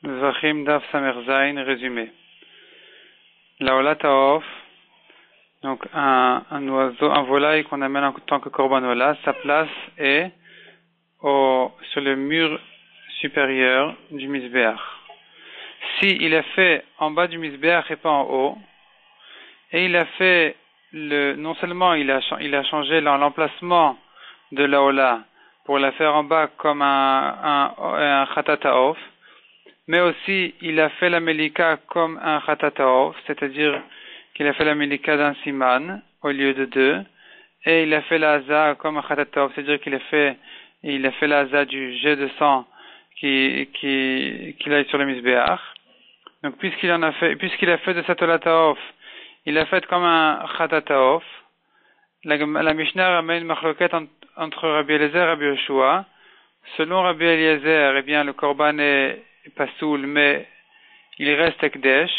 Zvachim Daf Samerzain, résumé. La Olataof, donc un oiseau, un volaille qu'on amène en tant que Korban Ola, sa place est sur le mur supérieur du Misbéach. Si il est fait en bas du Misbéach et pas en haut, et il a fait non seulement il a changé l'emplacement de la Ola pour la faire en bas comme un Khatataof, mais aussi il a fait la Melika comme un Khatataof, c'est-à-dire qu'il a fait la Melika d'un Siman au lieu de deux, et il a fait la Haza comme un Khatataof, c'est-à-dire qu'il a fait la Haza du jet de sang qu'il a sur le Misbéach. Donc puisqu'il a fait de cette Olataof, il a fait comme un Khatataof. La Mishnah ramène une machloket entre Rabbi Eliezer et Rabbi Yoshua. Selon Rabbi Eliezer, eh bien, le Korban est pasoul, mais il reste Ekdesh.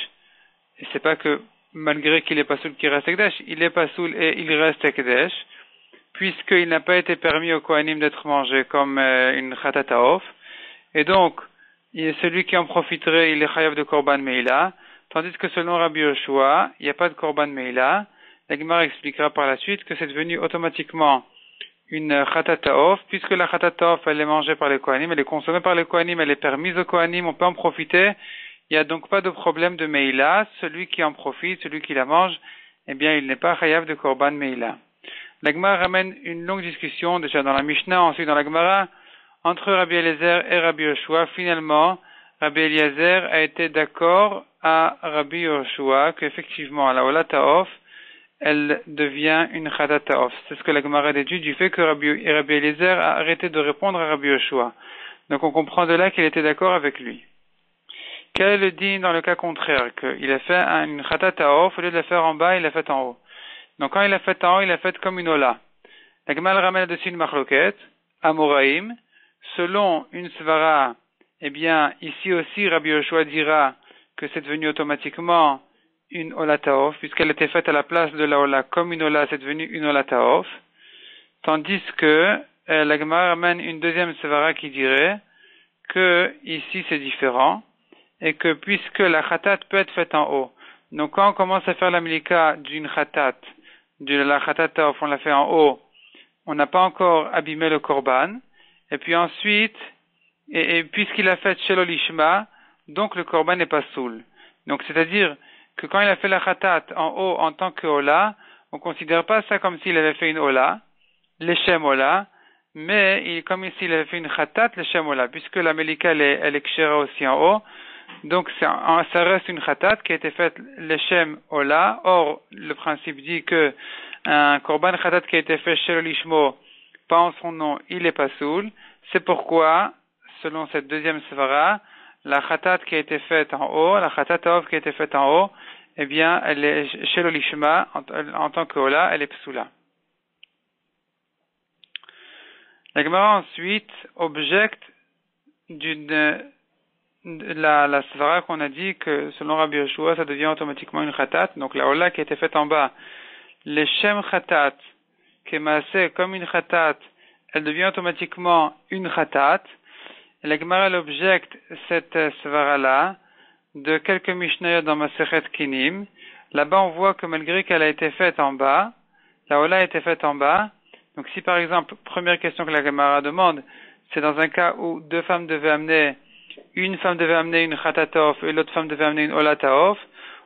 Et c'est pas que, malgré qu'il est pasoul, qu'il reste Ekdesh, il est pasoul et il reste Ekdesh, puisqu'il n'a pas été permis au Kohanim d'être mangé comme une Khatataof. Et donc, celui qui en profiterait, il est chayav de Korban Meila. Tandis que selon Rabbi Yoshua, il n'y a pas de Korban Meila. La Gemara expliquera par la suite que c'est devenu automatiquement une Khatataof, puisque la Khatataof, elle est mangée par les Kohanim, elle est consommée par les Kohanim, elle est permise aux Kohanim, on peut en profiter. Il n'y a donc pas de problème de Meila. Celui qui en profite, celui qui la mange, eh bien, il n'est pas chayav de Korban Meila. La Gemara ramène une longue discussion, déjà dans la Mishnah, ensuite dans la Gemara, entre Rabbi Eliezer et Rabbi Yoshua. Finalement, Rabbi Eliezer a été d'accord à Rabbi Yoshua qu'effectivement, la Olataof, elle devient une Khatataof. C'est ce que la Gemara déduit du fait que Rabbi Eliezer a arrêté de répondre à Rabbi Yoshua. Donc on comprend de là qu'il était d'accord avec lui. Quel est le din dans le cas contraire? Qu'il a fait une Khatataof, au lieu de la faire en bas, il l'a fait en haut. Donc quand il l'a fait en haut, il l'a fait comme une Ola. La Gemara ramène dessus une machloket, Amoraim. Selon une svara, eh bien, ici aussi, Rabbi Yoshua dira que c'est devenu automatiquement une Olataof, puisqu'elle était faite à la place de la Ola comme une Ola, c'est devenu une Olataof. Tandis que la Gemara ramène une deuxième svara qui dirait que ici c'est différent, et que puisque la Khatat peut être faite en haut, donc quand on commence à faire la Milika d'une Khatat, de la Khatataof, on l'a fait en haut, on n'a pas encore abîmé le Korban. Et puis ensuite, et puisqu'il a fait Shelo Lishma, donc le Korban n'est pas soul. Donc c'est-à-dire que quand il a fait la Khatat en haut en tant que Ola, on ne considère pas ça comme s'il avait fait une Ola, l'Eshem Ola, mais comme s'il avait fait une Khatat, l'Eshem Ola, puisque la Melika elle est Kshera aussi en haut, donc ça reste une Khatat qui a été faite l'Eshem Ola. Or, le principe dit que un Korban Khatat qui a été fait Shelo Lishmo, pas en son nom, il est pas soul. C'est pourquoi, selon cette deuxième svara, la khatat qui a été faite en haut, la khatataof qui a été faite en haut, eh bien, elle est chez l'olishma, en tant que ola, elle est psoula. La Gemara ensuite objecte la svara qu'on a dit que selon Rabbi Yoshua, ça devient automatiquement une khatat. Donc la ola qui a été faite en bas, les shem khatat, qui est massée comme une khatat, elle devient automatiquement une khatat. Et la Gemara objecte cette svara-là de quelques mishnayot dans Masechet Kinim. Là-bas, on voit que malgré qu'elle a été faite en bas, la ola a été faite en bas. Donc si par exemple, première question que la Gemara demande, c'est dans un cas où une femme devait amener une khatataof et l'autre femme devait amener une olataof,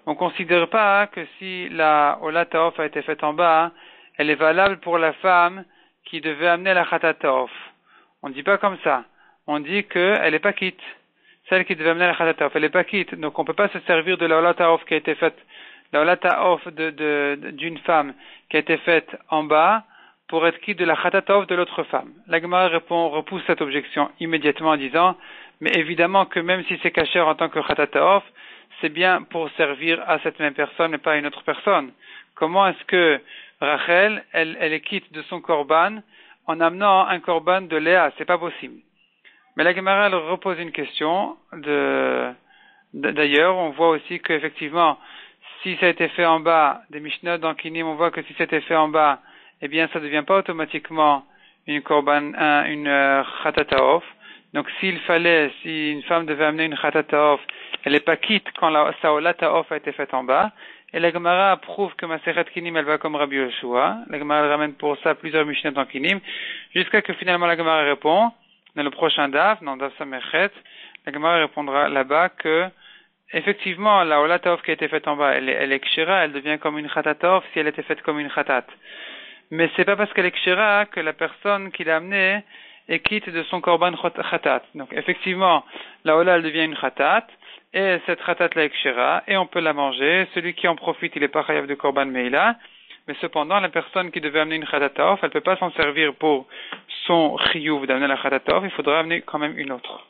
on ne considère pas que si la olataof a été faite en bas, elle est valable pour la femme qui devait amener la khatataof. On ne dit pas comme ça. On dit qu'elle n'est pas quitte. Celle qui devait amener la khatataof, elle n'est pas quitte. Donc on ne peut pas se servir de la olataof qui a été faite, la olataof d'une femme qui a été faite en bas pour être quitte de la khatataof de l'autre femme. La Gemara repousse cette objection immédiatement en disant, mais évidemment que même si c'est caché en tant que khatataof, c'est bien pour servir à cette même personne et pas à une autre personne. Comment est-ce que Rachel, elle est quitte de son korban en amenant un korban de Léa? C'est pas possible. Mais la Gemara, elle repose une question. D'ailleurs, on voit aussi qu'effectivement, si ça a été fait en bas, des Mishnah dans Kinim, on voit que si c'était fait en bas, eh bien, ça ne devient pas automatiquement une korban, une khatataof. Donc si une femme devait amener une Khatat, elle n'est pas quitte quand sa Olat Taof a été faite en bas. Et la Gemara prouve que Maseret Kinim, elle va comme Rabbi Yoshua. La Gemara elle ramène pour ça plusieurs Mishnah en Kinim, jusqu'à que finalement la Gemara répond, dans le prochain Daf, dans Daf Samechet, la Gemara répondra là-bas que, effectivement, la Olat Taof qui a été faite en bas, elle est Kshira, elle devient comme une Khatat si elle était faite comme une Khatat. Mais c'est pas parce qu'elle est Kshira que la personne qui l'a amenée est quitte de son Korban Khatat. Donc, effectivement, la Ola, elle devient une Khatat, et cette Khatat la est Kshira, et on peut la manger. Celui qui en profite, il est pas chayav de Korban Meila. Mais cependant, la personne qui devait amener une Khatat, elle peut pas s'en servir pour son chiyuv d'amener la Khatat, il faudra amener quand même une autre.